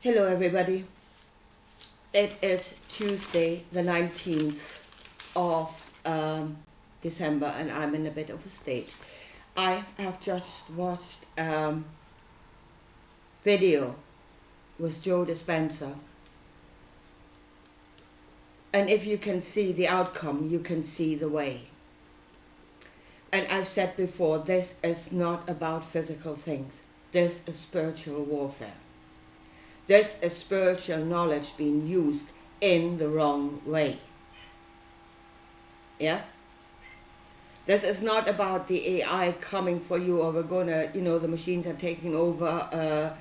Hello everybody. It is Tuesday the 19th of December and I'm in a bit of a state. I have just watched video with Joe Dispenza, and if you can see the outcome, you can see the way. And I've said before, this is not about physical things. This is spiritual warfare. This is spiritual knowledge being used in the wrong way. Yeah? This is not about the AI coming for you, or we're gonna, the machines are taking over,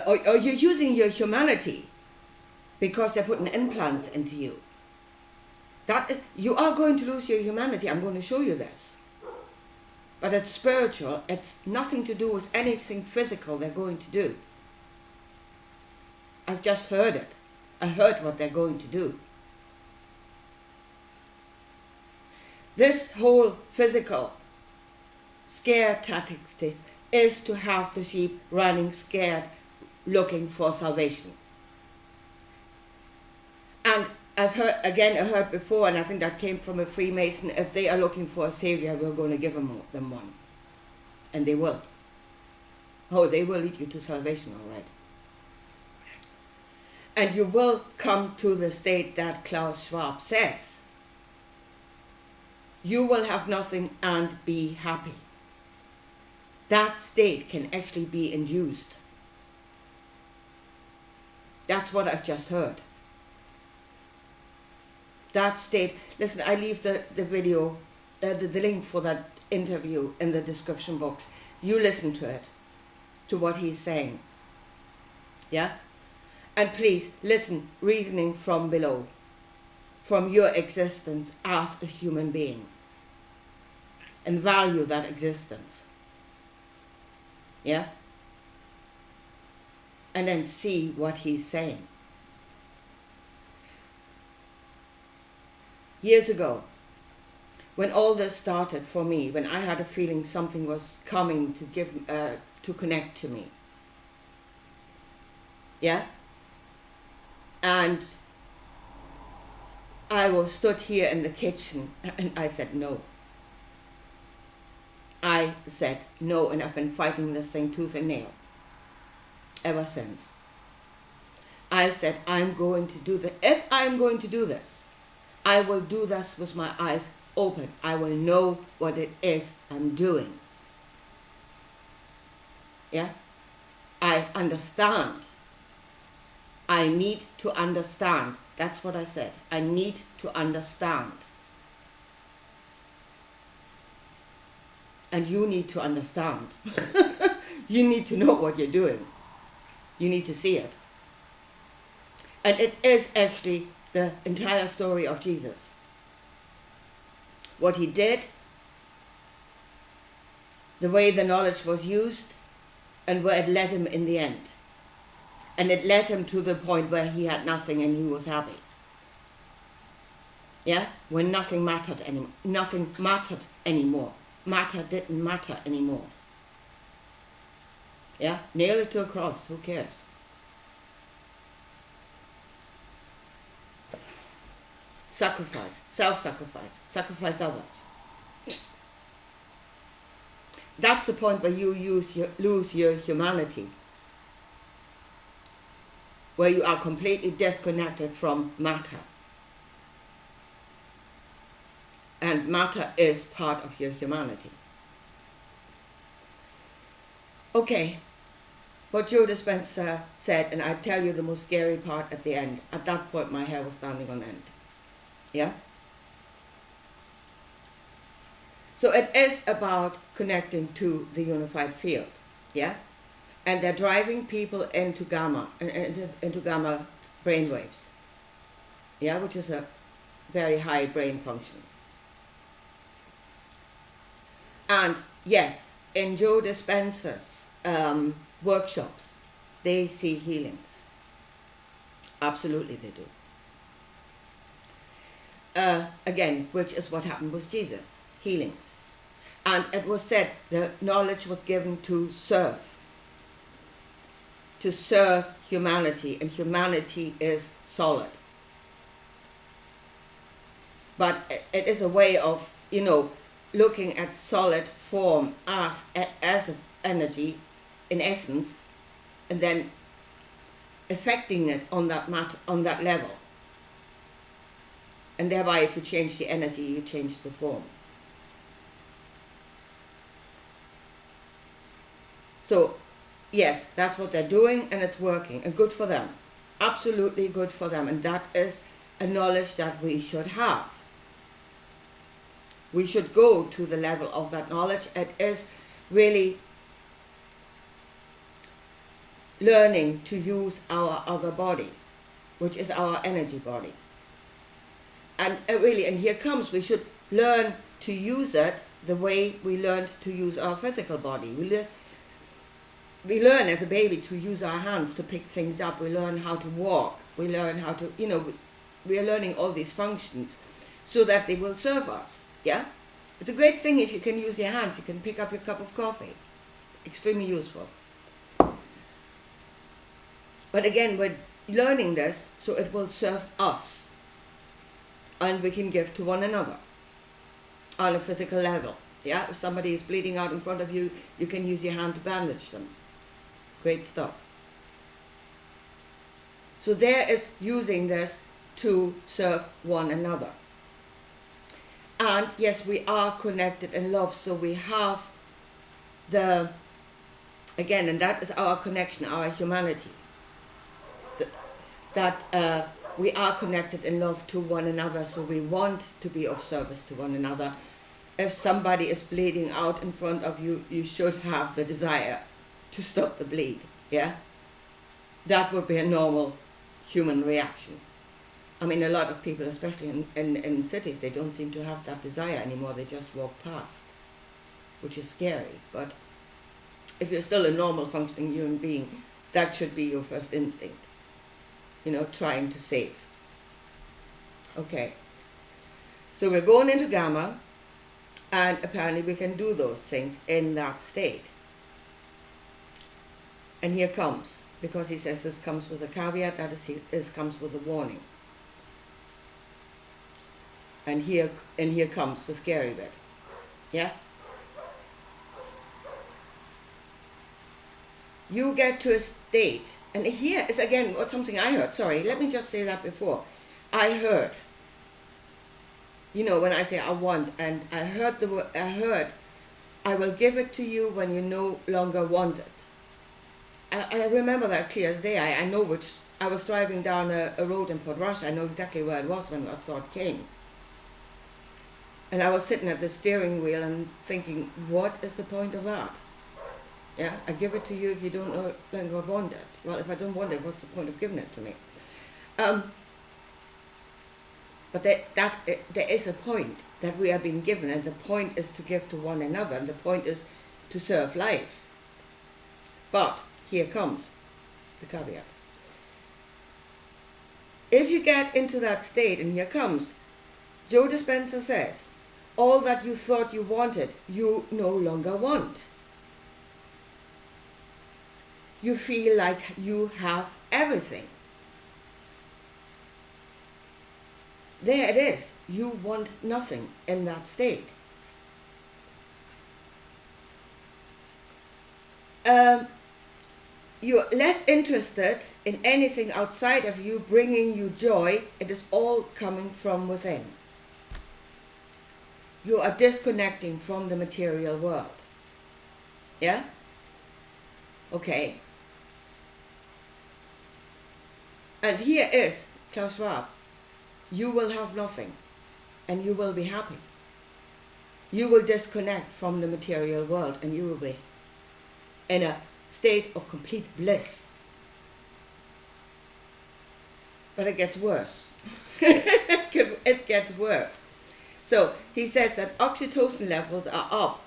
or you're using your humanity because they're putting implants into you. You are going to lose your humanity. I'm going to show you this. But it's spiritual. It's nothing to do with anything physical they're going to do. I've just heard it. I heard what they're going to do. This whole physical scare tactics is to have the sheep running scared, looking for salvation. And I heard before, and I think that came from a Freemason, if they are looking for a savior, we're going to give them one. And they will. Oh, they will lead you to salvation, all right. And you will come to the state that Klaus Schwab says. You will have nothing and be happy. That state can actually be induced. That's what I've just heard. That state, listen, I leave the video, the link for that interview in the description box. You listen to it, to what he's saying. Yeah? And please listen, reasoning from below, from your existence as a human being, and value that existence. Yeah? And then see what he's saying. Years ago, when all this started for me, when I had a feeling something was coming to connect to me. Yeah? And I was stood here in the kitchen and I said no. I said no, and I've been fighting this thing tooth and nail ever since. I said, I'm going to do this. If I'm going to do this, I will do this with my eyes open. I will know what it is I'm doing. Yeah? I understand. I need to understand. That's what I said. I need to understand. And you need to understand. You need to know what you're doing. You need to see it. And it is actually the entire story of Jesus. What he did, the way the knowledge was used, and where it led him in the end. And it led him to the point where he had nothing and he was happy. Yeah? When nothing mattered anymore. Nothing mattered anymore. Matter didn't matter anymore. Yeah? Nail it to a cross. Who cares? Sacrifice. Self-sacrifice. Sacrifice others. That's the point where you lose your humanity. Where you are completely disconnected from matter. And matter is part of your humanity. Okay, what Joe Dispenza said, and I tell you the most scary part at the end. At that point, my hair was standing on end. Yeah? So it is about connecting to the unified field. Yeah? And they're driving people into gamma brainwaves. Yeah, which is a very high brain function. And yes, in Joe Dispenza's workshops, they see healings. Absolutely they do. Again, which is what happened with Jesus, healings. And it was said the knowledge was given to serve. to serve humanity, and humanity is solid. But it is a way of, looking at solid form as energy, in essence, and then affecting it on that level. And thereby, if you change the energy, you change the form. So, yes, that's what they're doing, and it's working, and good for them. Absolutely good for them, and that is a knowledge that we should have. We should go to the level of that knowledge. It is really learning to use our other body, which is our energy body. And here comes, we should learn to use it the way we learned to use our physical body. We learn as a baby to use our hands to pick things up. We learn how to walk. We learn how to, we are learning all these functions so that they will serve us. Yeah? It's a great thing if you can use your hands. You can pick up your cup of coffee. Extremely useful. But again, we're learning this so it will serve us. And we can give to one another on a physical level. Yeah? If somebody is bleeding out in front of you, you can use your hand to bandage them. Great stuff. So there is using this to serve one another. And yes, we are connected in love, so we have and that is our connection, our humanity. We are connected in love to one another, so we want to be of service to one another. If somebody is bleeding out in front of you, you should have the desire to stop the bleed, yeah? That would be a normal human reaction. I mean, a lot of people, especially in cities, they don't seem to have that desire anymore. They just walk past, which is scary. But if you're still a normal functioning human being, that should be your first instinct. Trying to save. Okay. So we're going into gamma, and apparently we can do those things in that state. And here comes, because he says this comes with a caveat, that is, this comes with a warning. And here comes the scary bit. Yeah? You get to a state, and here is again something I heard. Sorry, let me just say that before. I heard, when I say I want, and I heard, I will give it to you when you no longer want it. I remember that clear as day. I know which, I was driving down a road in Port Russia. I know exactly where it was when that thought came. And I was sitting at the steering wheel and thinking, what is the point of that? Yeah, I give it to you if you don't no longer want it. Well, if I don't want it, what's the point of giving it to me? But there is a point that we are being given, and the point is to give to one another, and the point is to serve life. But here comes the caveat. If you get into that state, and here comes, Joe Dispenza says, all that you thought you wanted, you no longer want. You feel like you have everything. There it is. You want nothing in that state. You're less interested in anything outside of you bringing you joy. It is all coming from within. You are disconnecting from the material world. Yeah? Okay. And here is Klaus Schwab. You will have nothing, and you will be happy. You will disconnect from the material world, and you will be in a state of complete bliss. But it gets worse. It gets worse. So he says that oxytocin levels are up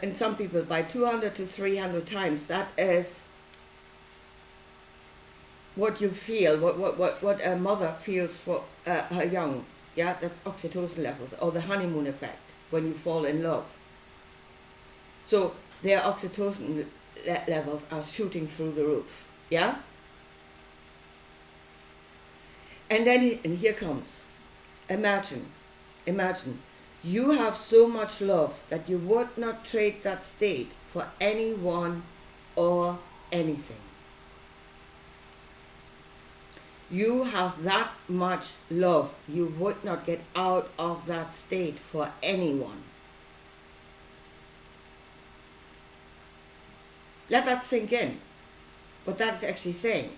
in some people by 200 to 300 times. That is what you feel, what a mother feels for her young. Yeah, that's oxytocin levels, or the honeymoon effect when you fall in love. So their oxytocin levels are shooting through the roof. Yeah? And then, and here comes, imagine, you have so much love that you would not trade that state for anyone or anything. You have that much love you would not get out of that state for anyone. Let that sink in. What that is actually saying.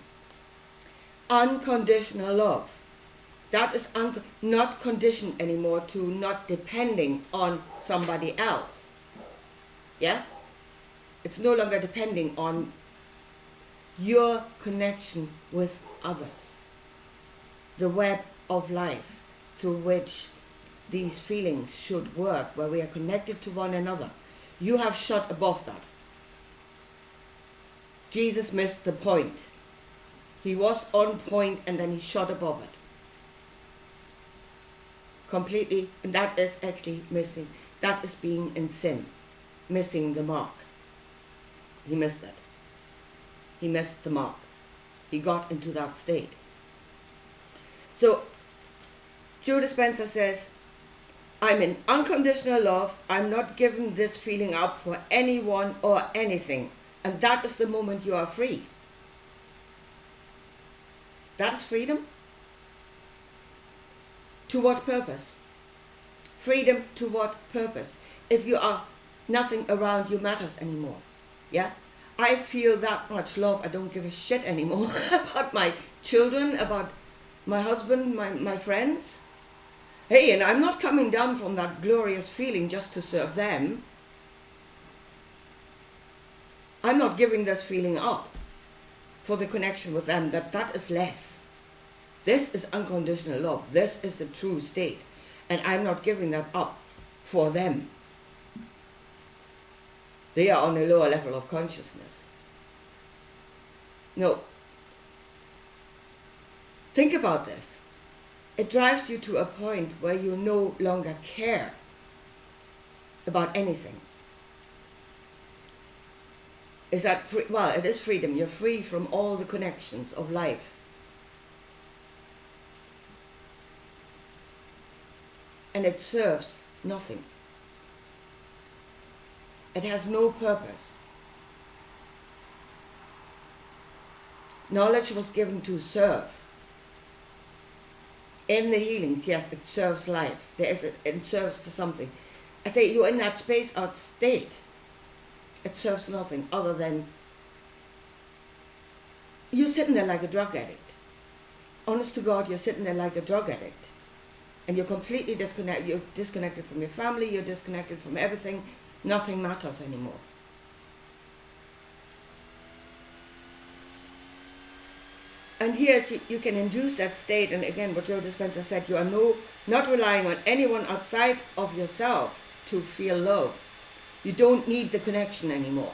Unconditional love. That is not conditioned anymore to not depending on somebody else. Yeah? It's no longer depending on your connection with others. The web of life through which these feelings should work, where we are connected to one another. You have shot above that. Jesus missed the point. He was on point and then he shot above it. Completely, and that is actually missing. That is being in sin. Missing the mark. He missed it. He missed the mark. He got into that state. So, Joe Dispenza says, I'm in unconditional love. I'm not giving this feeling up for anyone or anything. And that is the moment you are free. That is freedom. To what purpose? Freedom to what purpose? If you are, nothing around you matters anymore. Yeah? I feel that much love. I don't give a shit anymore about my children, about my husband, my friends. Hey, and I'm not coming down from that glorious feeling just to serve them. I'm not giving this feeling up for the connection with them. That is less. This is unconditional love. This is the true state. And I'm not giving that up for them. They are on a lower level of consciousness. No. Think about this. It drives you to a point where you no longer care about anything. Is that free? Well, it is freedom. You're free from all the connections of life. And it serves nothing. It has no purpose. Knowledge was given to serve. In the healings, yes, it serves life. It serves to something. I say you're in that space out state. It serves nothing other than you're sitting there like a drug addict. Honest to God, you're sitting there like a drug addict. And you're completely disconnected. You're disconnected from your family. You're disconnected from everything. Nothing matters anymore. And yes, you can induce that state. And again, what Joe Dispenza said, you are not relying on anyone outside of yourself to feel love. You don't need the connection anymore.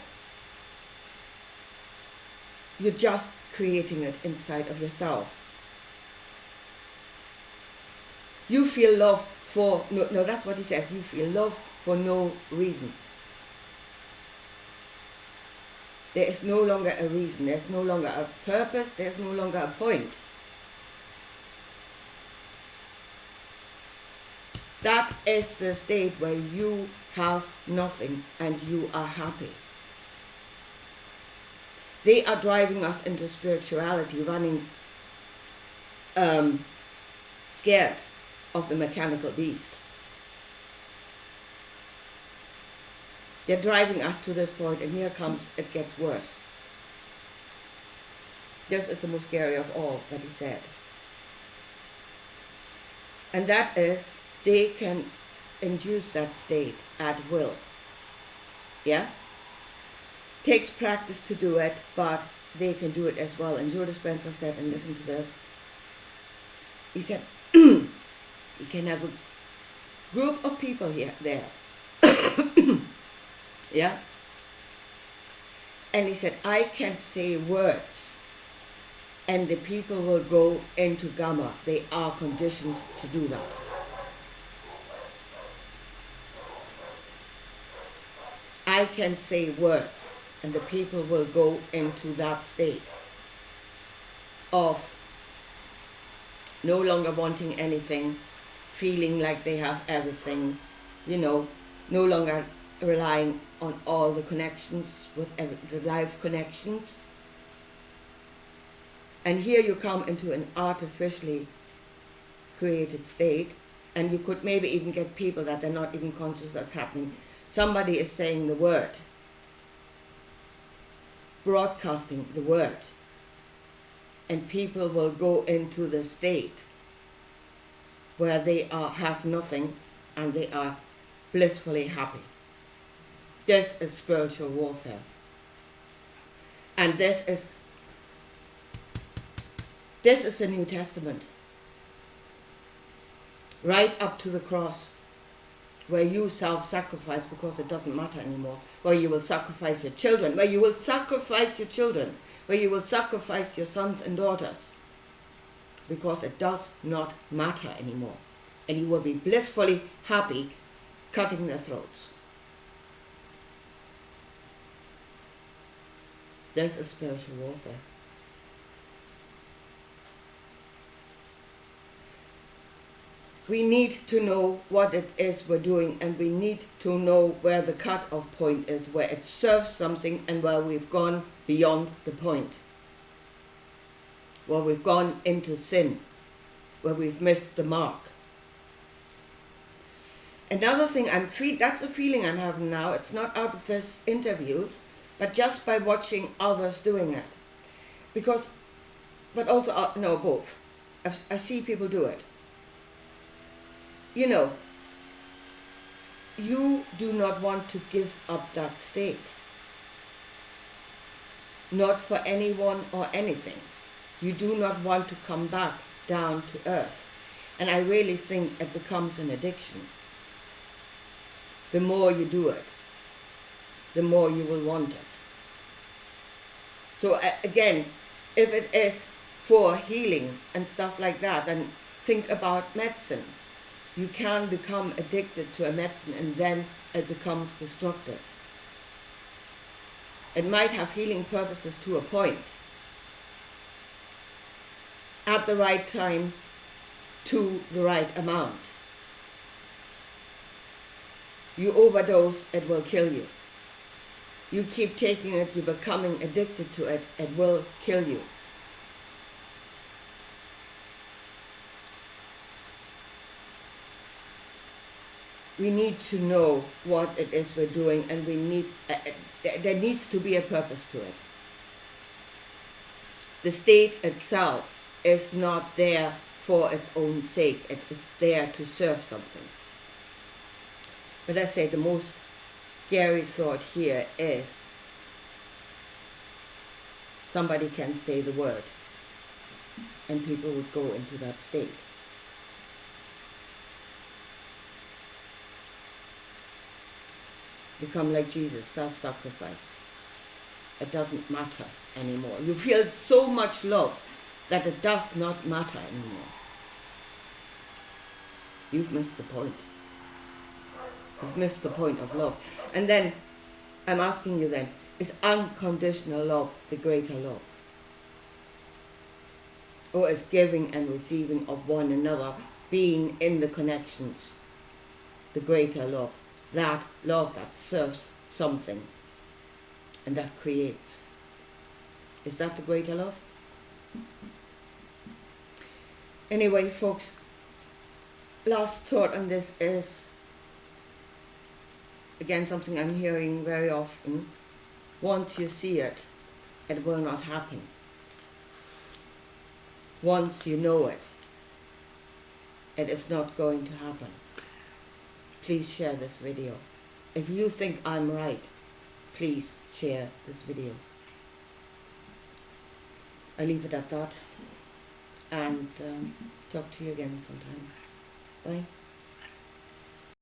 You're just creating it inside of yourself. You feel love for, no, that's what he says. You feel love for no reason. There is no longer a reason. There's no longer a purpose. There's no longer a point. That is the state where you have nothing and you are happy. They are driving us into spirituality, running scared of the mechanical beast. They're driving us to this point, and here comes, it gets worse. This is the most scary of all that he said. And that is, they can induce that state at will. Yeah? Takes practice to do it, but they can do it as well. And Joe Dispenza said, and listen to this, he said, you can have a group of people there. Yeah? And he said, I can say words and the people will go into Gamma. They are conditioned to do that. I can say words and the people will go into that state of no longer wanting anything, feeling like they have everything, no longer relying on all the connections with the life connections. And here you come into an artificially created state, and you could maybe even get people that they're not even conscious that's happening. Somebody is saying the word, broadcasting the word, and people will go into the state where they have nothing and they are blissfully happy. This is spiritual warfare. And this is the New Testament. Right up to the cross, where you self-sacrifice because it doesn't matter anymore, where you will sacrifice your children, where you will sacrifice your sons and daughters, because it does not matter anymore. And you will be blissfully happy cutting their throats. This is spiritual warfare. We need to know what it is we're doing, and we need to know where the cut-off point is, where it serves something and where we've gone beyond the point, where we've gone into sin, where we've missed the mark. Another thing, that's a feeling I'm having now. It's not out of this interview, but just by watching others doing it. Both. I see people do it. You do not want to give up that state. Not for anyone or anything. You do not want to come back down to earth. And I really think it becomes an addiction. The more you do it, the more you will want it. So again, if it is for healing and stuff like that, then think about medicine. You can become addicted to a medicine and then it becomes destructive. It might have healing purposes to a point. At the right time, to the right amount. You overdose, it will kill you. You keep taking it, you're becoming addicted to it, it will kill you. We need to know what it is we're doing, and there needs to be a purpose to it. The state itself is not there for its own sake. It is there to serve something. But I say the most scary thought here is somebody can say the word and people would go into that state. Become like Jesus, self-sacrifice. It doesn't matter anymore. You feel so much love that it does not matter anymore. You've missed the point. You've missed the point of love. And then, I'm asking you then, is unconditional love the greater love? Or is giving and receiving of one another, being in the connections, the greater love? That love that serves something and that creates. Is that the greater love? Anyway, folks, last thought on this is, again, something I'm hearing very often. Once you see it, it will not happen. Once you know it, it is not going to happen. Please share this video. If you think I'm right, please share this video. I leave it at that, and talk to you again sometime. Bye.